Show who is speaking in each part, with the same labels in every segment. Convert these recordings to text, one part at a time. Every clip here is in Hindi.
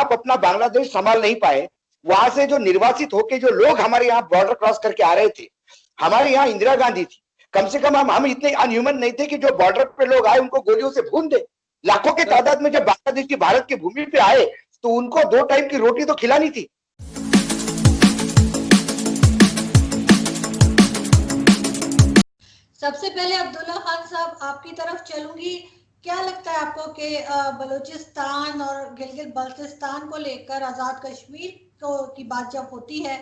Speaker 1: आप अपना बांग्लादेश संभाल नहीं पाए, वहां से जो निर्वासित होके जो लोग हमारे यहाँ बॉर्डर क्रॉस करके आ रहे थे, हमारे यहाँ इंदिरा गांधी थी, कम से कम हम इतने अनह्यूमन नहीं थे कि जो बॉर्डर पे लोग आए उनको गोलियों से भून दे। लाखों के तादाद में जब बांग्लादेश की भारत की भूमि पे आए तो उनको 2 टाइम की रोटी तो खिलानी थी।
Speaker 2: सबसे पहले अब्दुल्ला खान साहब आपकी तरफ चलूंगी। क्या लगता है आपको कि बलूचिस्तान और गिलगित बाल्टिस्तान को लेकर आज़ाद कश्मीर की बात जब होती है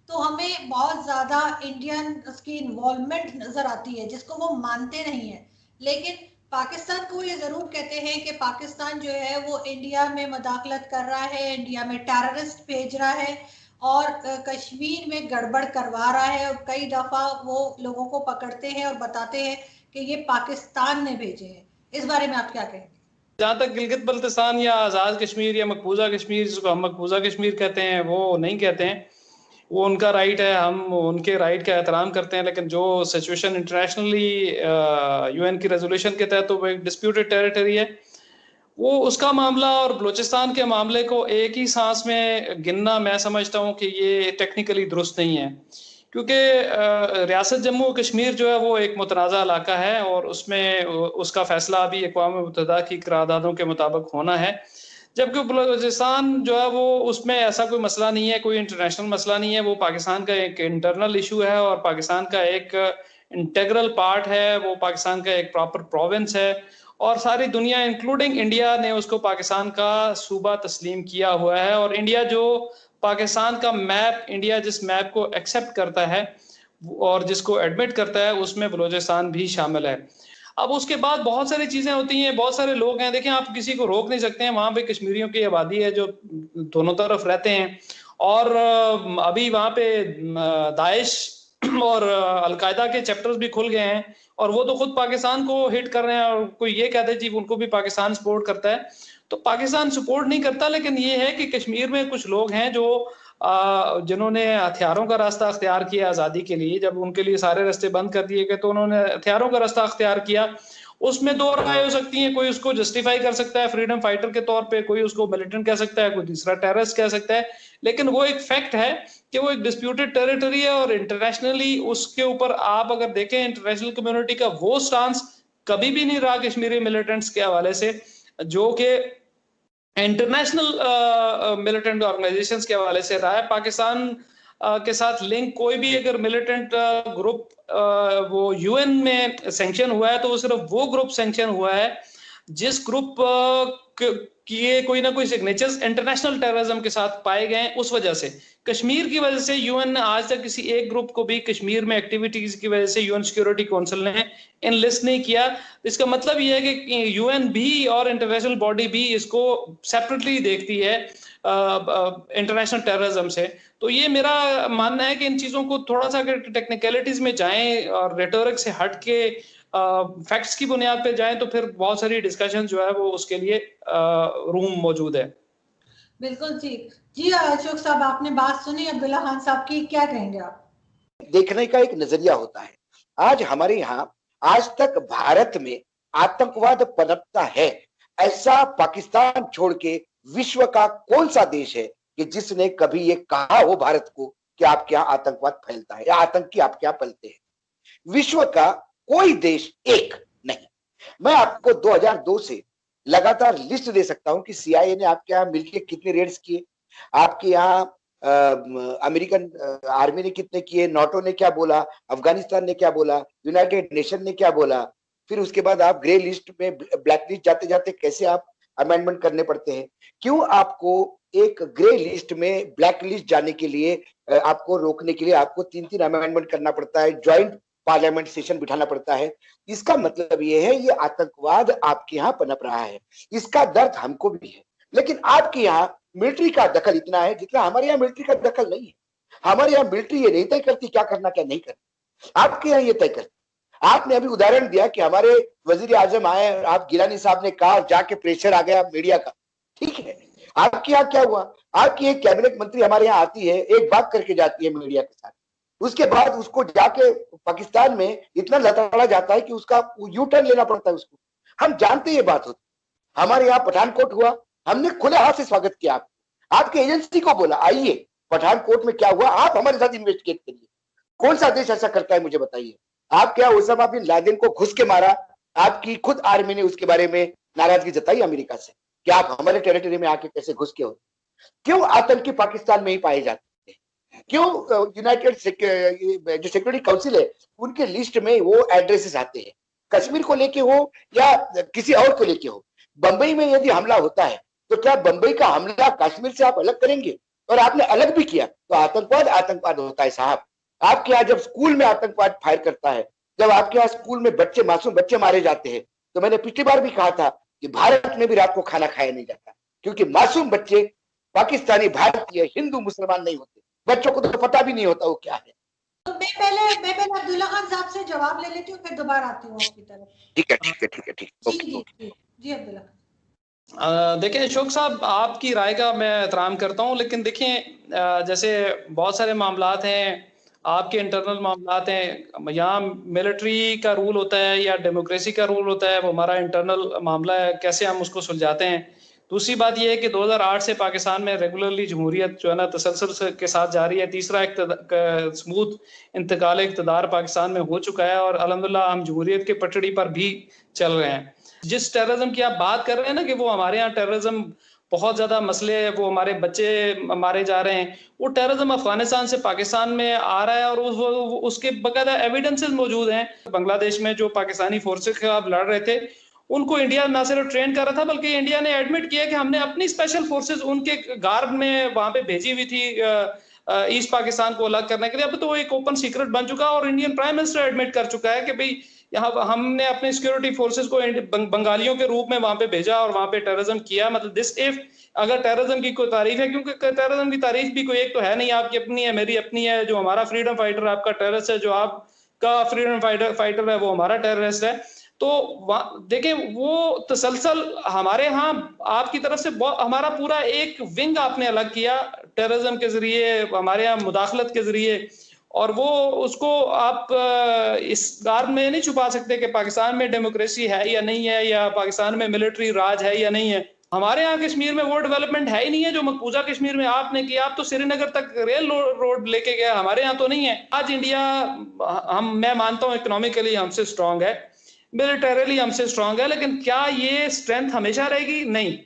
Speaker 2: तो हमें बहुत ज़्यादा इंडियन की इन्वॉल्वमेंट नज़र आती है, जिसको वो मानते नहीं है, लेकिन पाकिस्तान को ये ज़रूर कहते हैं कि पाकिस्तान जो है वो इंडिया में मदाखलत कर रहा है, इंडिया में टेररिस्ट भेज रहा है और कश्मीर में गड़बड़ करवा रहा है, और कई दफ़ा वो लोगों को पकड़ते हैं और बताते हैं कि ये पाकिस्तान ने भेजे हैं। इस बारे में आप क्या कहेंगे?
Speaker 3: जहाँ तक गिलगित बल्तिस्तान या आज़ाद कश्मीर या मकबूजा कश्मीर, जिसको हम मकबूजा कश्मीर कहते हैं, वो नहीं कहते हैं, वो उनका राइट है, हम उनके राइट का एहतराम करते हैं। लेकिन जो सिचुएशन इंटरनेशनली यूएन की रेजोल्यूशन के तहत तो वो एक डिस्प्यूटेड टेरिटरी है, वो उसका मामला और बलूचिस्तान के मामले को एक ही सांस में गिनना मैं समझता हूँ कि ये टेक्निकली दुरुस्त नहीं है, क्योंकि रियासत जम्मू कश्मीर जो है वो एक मुतनाज़ा इलाका है और उसमें उसका फैसला अभी अक़वाम मुत्तहिदा की करारदादों के मुताबिक होना है, जबकि बलूचिस्तान जो है वो उसमें ऐसा कोई मसला नहीं है, कोई इंटरनेशनल मसला नहीं है, वो पाकिस्तान का एक इंटरनल इशू है और पाकिस्तान का एक इंटेग्रल पार्ट है, वो पाकिस्तान का एक प्रॉपर प्रोविंस है और सारी दुनिया इंक्लूडिंग इंडिया ने उसको पाकिस्तान का सूबा तस्लीम किया हुआ है। और इंडिया जो पाकिस्तान का मैप, इंडिया जिस मैप को एक्सेप्ट करता है और जिसको एडमिट करता है, उसमें बलूचिस्तान भी शामिल है। अब उसके बाद बहुत सारी चीज़ें होती हैं, बहुत सारे लोग हैं, देखें आप किसी को रोक नहीं सकते हैं, वहाँ पे कश्मीरियों की आबादी है जो दोनों तरफ रहते हैं और अभी वहाँ पे दाइश और अलकायदा के चैप्टर्स भी खुल गए हैं और वो तो खुद पाकिस्तान को हिट कर रहे हैं और कोई ये कहते हैं जी उनको भी पाकिस्तान सपोर्ट करता है, तो पाकिस्तान सपोर्ट नहीं करता। लेकिन ये है कि कश्मीर में कुछ लोग हैं जो जिन्होंने हथियारों का रास्ता अख्तियार किया आज़ादी के लिए, जब उनके लिए सारे रास्ते बंद कर दिए गए तो उन्होंने हथियारों का रास्ता अख्तियार किया। उसमें दो राय हो सकती हैं, कोई उसको जस्टिफाई कर सकता है फ्रीडम फाइटर के तौर पे, कोई उसको मिलिटेंट कह सकता है, कोई दूसरा टेररिस्ट कह सकता है, लेकिन वो एक फैक्ट है कि वो एक डिस्प्यूटेड टेरिटरी है और इंटरनेशनली उसके ऊपर आप अगर देखें इंटरनेशनल कम्युनिटी का वो स्टांस कभी भी नहीं रहा कश्मीरी मिलिटेंट्स के हवाले से, जो कि इंटरनेशनल मिलिटेंट ऑर्गेनाइजेशंस के हवाले से रहा है। पाकिस्तान के साथ लिंक कोई भी अगर मिलिटेंट ग्रुप वो यूएन में सैंक्शन हुआ है तो वो सिर्फ वो ग्रुप सैंक्शन हुआ है जिस ग्रुप किए कोई ना कोई सिग्नेचर्स इंटरनेशनल टेररिज्म के साथ पाए गए हैं। उस वजह से कश्मीर की वजह से यूएन ने आज तक किसी एक ग्रुप को भी कश्मीर में एक्टिविटीज की वजह से यूएन सिक्योरिटी काउंसिल ने इनलिस्ट नहीं किया। इसका मतलब यह है कि यूएन भी और इंटरनेशनल बॉडी भी इसको सेपरेटली देखती है इंटरनेशनल टेररिज्म से। तो ये मेरा मानना है कि इन चीजों को थोड़ा सा अगर टेक्निकलिटीज में जाएं और रेटोरिक से हट के फैक्ट्स की बुनियाद पे जाएं तो फिर बहुत सारी डिस्कशन जो है वो उसके लिए रूम मौजूद है।
Speaker 2: बिल्कुल ठीक। जी अशोक साहब, आपने बात सुनी अब्दुल्ला खान साहब की, क्या कहेंगे आप?
Speaker 1: देखने का एक नजरिया होता है। आज हमारे यहाँ आज तक भारत में आतंकवाद पनपता है, ऐसा पाकिस्तान छोड़ के विश्व का कौन सा देश है कि जिसने कभी ये कहा हो भारत को कि आपके यहाँ आतंकवाद फैलता है या आतंकी आपके यहाँ पलते हैं? विश्व का कोई देश एक नहीं। मैं आपको 2002 से लगातार लिस्ट दे सकता हूं कि सीआईए ने आपके यहाँ मिलकर कितने रेड्स किए, आपके यहाँ अमेरिकन आर्मी ने कितने किए, नाटो ने क्या बोला, अफगानिस्तान ने क्या बोला, यूनाइटेड नेशन ने क्या बोला, फिर उसके बाद आप ग्रे लिस्ट में ब्लैक लिस्ट जाते जाते कैसे आप अमेंडमेंट करने पड़ते हैं। क्यों आपको एक ग्रे लिस्ट में ब्लैक लिस्ट जाने के लिए आपको रोकने के लिए आपको 3-3 अमेंडमेंट करना पड़ता है, ज्वाइंट पार्लियामेंट सेशन बिठाना पड़ता है? इसका मतलब ये है ये आतंकवाद आपके यहाँ पनप रहा है। इसका दर्द हमको भी है, लेकिन आपके यहाँ मिलिट्री का दखल इतना है जितना हमारे यहाँ मिलिट्री का दखल नहीं है। हमारे यहाँ मिलिट्री ये नहीं तय करती क्या करना क्या नहीं करना, आपके यहाँ ये तय करती। आपने अभी उदाहरण दिया कि हमारे वजीर आजम आए, आप गिलानी साहब ने कहा, जाके प्रेशर आ गया मीडिया का, ठीक है। आपके यहाँ क्या हुआ? आपकी एक कैबिनेट मंत्री हमारे यहाँ आती है, एक बात करके जाती है मीडिया के साथ, उसके बाद उसको जाके पाकिस्तान में इतना लताड़ा जाता है कि उसका यू टर्न लेना पड़ता है उसको। हम जानते ये बात होती। हमारे यहाँ पठानकोट हुआ, हमने खुले हाथ से स्वागत किया आपको, आपकी एजेंसी को बोला आइए पठानकोट में क्या हुआ, आप हमारे साथ इन्वेस्टिगेट करिए। कौन सा देश ऐसा करता है मुझे बताइए। आप क्या ओसामा बिन लादेन को घुस के मारा, आपकी खुद आर्मी ने उसके बारे में नाराजगी जताई अमेरिका से कि आप हमारे टेरिटरी में आके कैसे घुस के हो। क्यों आतंकी पाकिस्तान में ही पाए जाते हैं, क्यों यूनाइटेड जो सिक्योरिटी काउंसिल है उनके लिस्ट में वो एड्रेसेस आते हैं, कश्मीर को लेके हो या किसी और को लेके हो। बंबई में यदि हमला होता है तो क्या बंबई का हमला कश्मीर से आप अलग करेंगे? और आपने अलग भी किया तो आतंकवाद आतंकवाद होता है साहब। आपके यहाँ जब स्कूल में आतंकवाद फायर करता है, जब आपके यहाँ स्कूल में बच्चे मासूम बच्चे मारे जाते हैं, तो मैंने पिछली बार भी कहा था कि भारत में भी रात को खाना खाया नहीं जाता, क्योंकि मासूम बच्चे पाकिस्तानी भारतीय हिंदू मुसलमान नहीं होते, बच्चों को तो पता भी नहीं होता वो क्या है।
Speaker 2: तो मैं पहले अब्दुल्ला खान साहब से जवाब ले लेती हूँ, फिर दोबारा आती हूँ आपकी तरफ।
Speaker 1: ठीक है ठीक है ठीक है ठीक है।
Speaker 2: जी जी जी अब्दुल्ला।
Speaker 3: देखिए अशोक साहब, आपकी राय का मैं एहतराम करता हूँ, लेकिन देखिए जैसे बहुत सारे मामलात हैं, आपके इंटरनल मामलात हैं, यहाँ मिलिट्री का रूल होता है या डेमोक्रेसी का रूल होता है, वो हमारा इंटरनल मामला है, कैसे हम उसको सुलझाते हैं। दूसरी बात यह है कि 2008 से पाकिस्तान में रेगुलरली जमहूरियत जो है ना तसलसल के साथ जारी है। तीसरा स्मूथ इंतकाल इक़्तिदार पाकिस्तान में हो चुका है और अल्हम्दुलिल्लाह हम जमहूरियत के पटड़ी पर भी चल रहे हैं। जिस टेररिज्म की आप बात कर रहे हैं ना कि वो हमारे यहाँ टेररिज्म बहुत ज्यादा मसले है, वो हमारे बच्चे मारे जा रहे हैं, वो टेररिज्म अफगानिस्तान से पाकिस्तान में आ रहा है और उसके बकायदा एविडेंसेस मौजूद हैं। बांग्लादेश में जो पाकिस्तानी फोर्सेस के खिलाफ लड़ रहे थे उनको इंडिया ना सिर्फ ट्रेन कर रहा था बल्कि इंडिया ने एडमिट किया कि हमने अपनी स्पेशल फोर्सेस उनके गार्ड में वहां पे भेजी हुई थी ईस्ट पाकिस्तान को अलग करने के लिए। अब तो वो एक ओपन सीक्रेट बन चुका और इंडियन प्राइम मिनिस्टर एडमिट कर चुका है कि भाई यहाँ हमने अपने सिक्योरिटी फोर्सेस को बंगालियों के रूप में वहां पे भेजा और वहां पे टेररिज्म किया। मतलब दिस इफ अगर टेररिज्म की कोई तारीफ है, क्योंकि टेररिज्म की तारीफ भी कोई एक तो है नहीं, आपकी अपनी है मेरी अपनी है। जो हमारा फ्रीडम फाइटर आपका टेररिस्ट है, जो आपका फ्रीडम फाइटर है वो हमारा टेररिस्ट है। तो देखें वो तसलसल हमारे यहाँ आपकी तरफ से हमारा पूरा एक विंग आपने अलग किया टेररिज्म के जरिए, हमारे यहाँ मुदाखलत के जरिए, और वो उसको आप इस गार में नहीं छुपा सकते कि पाकिस्तान में डेमोक्रेसी है या नहीं है, या पाकिस्तान में मिलिट्री राज है या नहीं है। हमारे यहाँ कश्मीर में वो डेवलपमेंट है ही नहीं है जो मकबूजा कश्मीर में आपने किया। आप तो श्रीनगर तक रेल रोड लेके गए, हमारे यहाँ तो नहीं है। आज इंडिया मैं मानता हूँ इकोनॉमिकली हमसे स्ट्रांग है, मिलिटरीली हमसे स्ट्रांग है, लेकिन क्या ये स्ट्रेंथ हमेशा रहेगी? नहीं।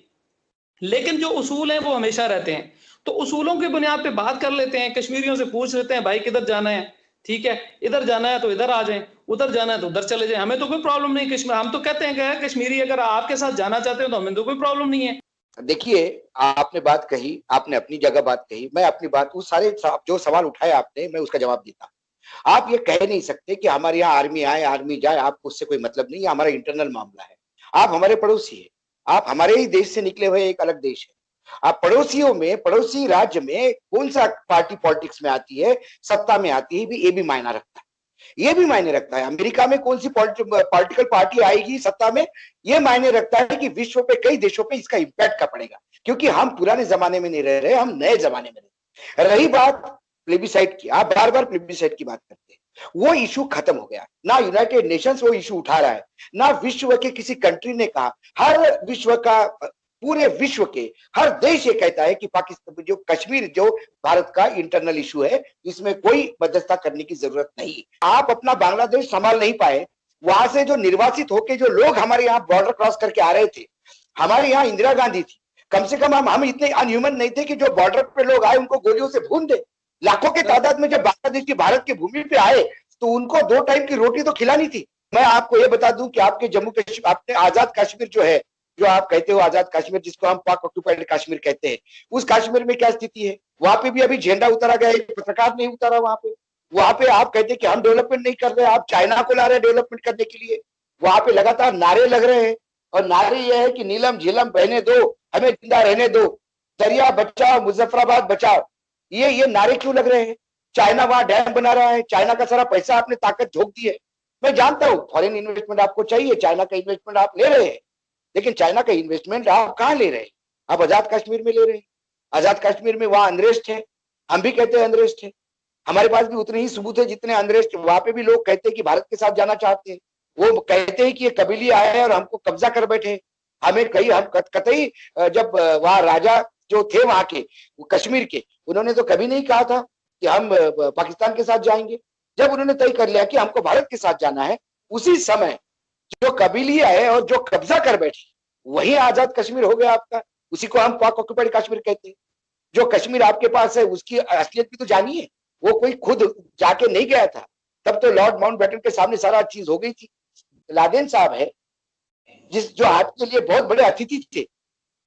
Speaker 3: लेकिन जो उसूल हैं वो हमेशा रहते हैं। तो उसूलों की बुनियाद पे बात कर लेते हैं, कश्मीरियों से पूछ लेते हैं भाई किधर जाना है, ठीक है, इधर जाना है तो इधर आ जाएं, उधर जाना है तो उधर चले जाएं, हमें तो कोई प्रॉब्लम नहीं। कश्मीर हम तो कहते हैं कि कश्मीरी अगर आपके साथ जाना चाहते हो तो हमें तो कोई प्रॉब्लम नहीं है।
Speaker 1: देखिए आपने बात कही, आपने अपनी जगह बात कही, मैं अपनी बात, उस सारे जो सवाल उठाए आपने मैं उसका जवाब देता। आप ये कह नहीं सकते कि हमारे यहाँ आर्मी आए आर्मी जाए, आपको उससे कोई मतलब नहीं है, हमारा इंटरनल मामला है। आप हमारे पड़ोसी है, आप हमारे ही देश से निकले हुए एक अलग देश है। आप पड़ोसियों में, पड़ोसी राज्य में कौन सा पार्टी पॉलिटिक्स में आती है, सत्ता में आती है, ये भी मायना रखता है। ये भी मायने रखता है अमेरिका में कौन सी पॉलिटिकल पार्टी आएगी सत्ता में, ये मायने रखता है कि विश्व पे कई देशों पे इसका इंपैक्ट का पड़ेगा, क्योंकि हम पुराने जमाने में नहीं रह रहे, हम नए जमाने में रहे। रही बात प्लेबिसाइट की, आप बार बार प्लेबिसाइट की बात करते हैं, वो इशू खत्म हो गया। ना यूनाइटेड नेशंस वो इशू उठा रहा है, ना विश्व के किसी कंट्री ने कहा। हर विश्व का, पूरे विश्व के हर देश ये कहता है कि पाकिस्तान जो कश्मीर जो भारत का इंटरनल इशू है, इसमें कोई मध्यस्थता करने की जरूरत नहीं। आप अपना बांग्लादेश संभाल नहीं पाए, वहां से जो निर्वासित होके जो लोग हमारे यहाँ बॉर्डर क्रॉस करके आ रहे थे, हमारे यहाँ इंदिरा गांधी थी, कम से कम हम इतने अनह्यूमन नहीं थे कि जो बॉर्डर पे लोग आए उनको गोलियों से भून दे। लाखों के तादाद में जब बांग्लादेश की भारत की भूमि पे आए तो उनको 2 टाइम की रोटी तो खिलानी थी। मैं आपको ये बता दूं कि आपके जम्मू कश्मीर, आपने आजाद कश्मीर जो है, जो आप कहते हो आजाद कश्मीर, जिसको हम पाक ऑक्युपाइड कश्मीर कहते हैं, उस कश्मीर में क्या स्थिति है? वहां पे भी अभी झंडा उतारा गया है, पत्रकार नहीं उतारा वहां पे। वहां पे आप कहते हैं कि हम डेवलपमेंट नहीं कर रहे, आप चाइना को ला रहे हैं डेवलपमेंट करने के लिए। वहां पे लगातार नारे लग रहे हैं, और नारे ये है कि नीलम झीलम बहने दो, हमें जिंदा रहने दो, दरिया बचाओ, मुजफ्फराबाद बचाओ। ये नारे क्यों लग रहे हैं? चाइना वहां डैम बना रहा है, चाइना का सारा पैसा आपने ताकत झोंक दी है। मैं जानता हूं फॉरेन इन्वेस्टमेंट आपको चाहिए, चाइना का इन्वेस्टमेंट आप ले रहे हैं, लेकिन चाइना का इन्वेस्टमेंट आप कहां ले रहे हैं? आप आजाद कश्मीर में ले रहे हैं। आजाद कश्मीर में वहां अनरेस्ट है, हम भी कहते हैं अनरेस्ट है, हमारे पास भी उतने ही सबूत है जितने अनरेस्ट। वहां पे भी लोग कहते हैं कि भारत के साथ जाना चाहते हैं, वो कहते हैं कि ये कबीली आए हैं और हमको कब्जा कर बैठे। हमें कहीं हम कतई, जब वहां राजा जो थे वहां के, वो कश्मीर के, उन्होंने तो कभी नहीं कहा था कि हम पाकिस्तान के साथ जाएंगे। जब उन्होंने तय कर लिया कि हमको भारत के साथ जाना है, उसी समय जो कबीलिया है और जो कब्जा कर बैठे, वही आजाद कश्मीर हो गया आपका। उसी को हम पाक ऑक्युपाइड कश्मीर कहते हैं। जो कश्मीर आपके पास है उसकी असलियत भी तो जानिए, वो कोई खुद जाके नहीं गया था, तब तो लॉर्ड माउंटबेटन के सामने सारा चीज हो गई थी। लादेन साहब है जिस जो आपके लिए बहुत बड़े अतिथि थे,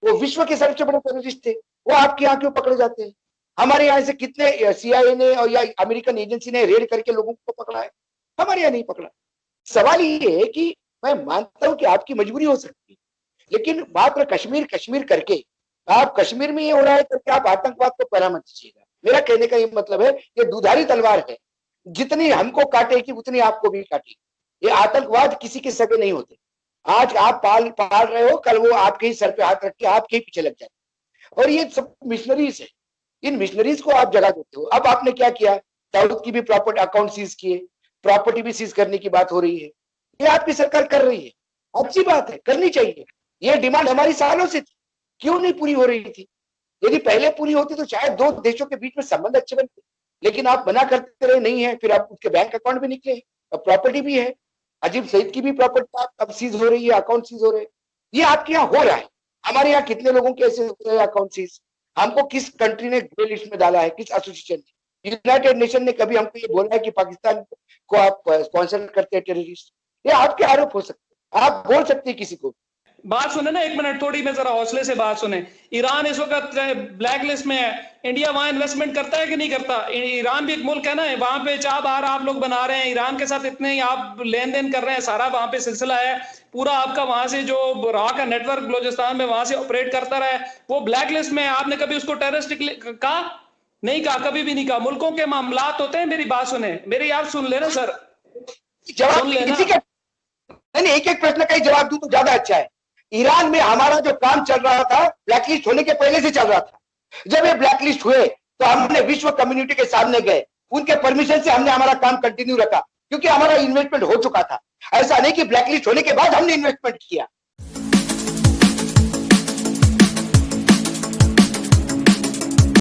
Speaker 1: वो विश्व के सबसे बड़े टेररिस्ट थे, वो आपके यहाँ क्यों पकड़े जाते हैं? हमारे यहाँ से कितने CIA ने और या अमेरिकन एजेंसी ने रेड करके लोगों को पकड़ा है, हमारे यहाँ नहीं पकड़ा। सवाल ये है कि मैं मानता हूं कि आपकी मजबूरी हो सकती है, लेकिन मात्र कश्मीर कश्मीर करके आप कश्मीर में ये हो रहा है करके आप आतंकवाद को पैरा मत दीजिएगा। मेरा कहने का ये मतलब है, ये दुधारी तलवार है, जितनी हमको काटेगी उतनी आपको भी काटेगी। ये आतंकवाद किसी के सगे नहीं होते। आज आप पाल रहे हो, कल वो आपके ही सर पे हाथ रख के आपके ही पीछे लग जाए। और ये सब मिशनरीज है, इन मिशनरीज को आप जगा देते हो। अब आपने क्या किया, दाऊद की भी प्रॉपर्टी अकाउंट सीज किए, प्रॉपर्टी भी सीज करने की बात हो रही है। ये आपकी सरकार कर रही है, अच्छी बात है, करनी चाहिए। ये डिमांड हमारी सालों से थी, क्यों नहीं पूरी हो रही थी? यदि पहले पूरी होती तो शायद दो देशों के बीच में संबंध अच्छे बनते, लेकिन आप मना करते रहे, नहीं है। फिर आप उसके बैंक अकाउंट भी निकले, अब प्रॉपर्टी भी है, अजीब सईद की भी प्रॉपर्टी अब सीज हो रही है, अकाउंट सीज हो रहे हैं। ये आपके यहाँ हो रहा है, हमारे यहाँ कितने लोगों के ऐसे हो रहे हैं अकाउंट सीज? हमको किस कंट्री ने ग्रे लिस्ट में डाला है, किस एसोसिएशन ने? यूनाइटेड नेशन ने कभी हमको ये बोला है कि पाकिस्तान को आप स्पॉन्सर करते हैं टेररिस्ट? ये आपके आरोप हो सकते हैं, आप बोल सकते हैं किसी को।
Speaker 3: बात सुने ना, 1 मिनट थोड़ी, मैं जरा हौसले से बात सुने। ईरान इस वक्त ब्लैक लिस्ट में है, इंडिया वहां इन्वेस्टमेंट करता है कि नहीं करता? ईरान भी एक मुल्क है ना, वहां पे चाह बाहर आप लोग बना रहे हैं, ईरान के साथ इतने ही आप लेन देन कर रहे हैं, सारा वहां पे सिलसिला है पूरा आपका, वहां से जो रहा का नेटवर्क बलोचिस्तान में वहां से ऑपरेट करता रहा है, वो ब्लैक लिस्ट में है। आपने कभी उसको टेररिस्ट कहा? नहीं कहा, कभी भी नहीं कहा। मुल्कों के मामलात होते हैं, मेरी बात सुने, मेरी आप सुन लेना सर,
Speaker 1: जवाब
Speaker 3: सुन लेना।
Speaker 1: नहीं, एक एक प्रश्न का ही जवाब दूं तो ज्यादा अच्छा है। ईरान में हमारा जो काम चल रहा था ब्लैकलिस्ट होने के पहले से चल रहा था। जब ये ब्लैकलिस्ट हुए तो हमने विश्व कम्युनिटी के सामने गए, उनके परमिशन से हमने हमारा काम कंटिन्यू रखा, क्योंकि हमारा इन्वेस्टमेंट हो चुका था। ऐसा नहीं कि ब्लैकलिस्ट होने के बाद हमने इन्वेस्टमेंट किया,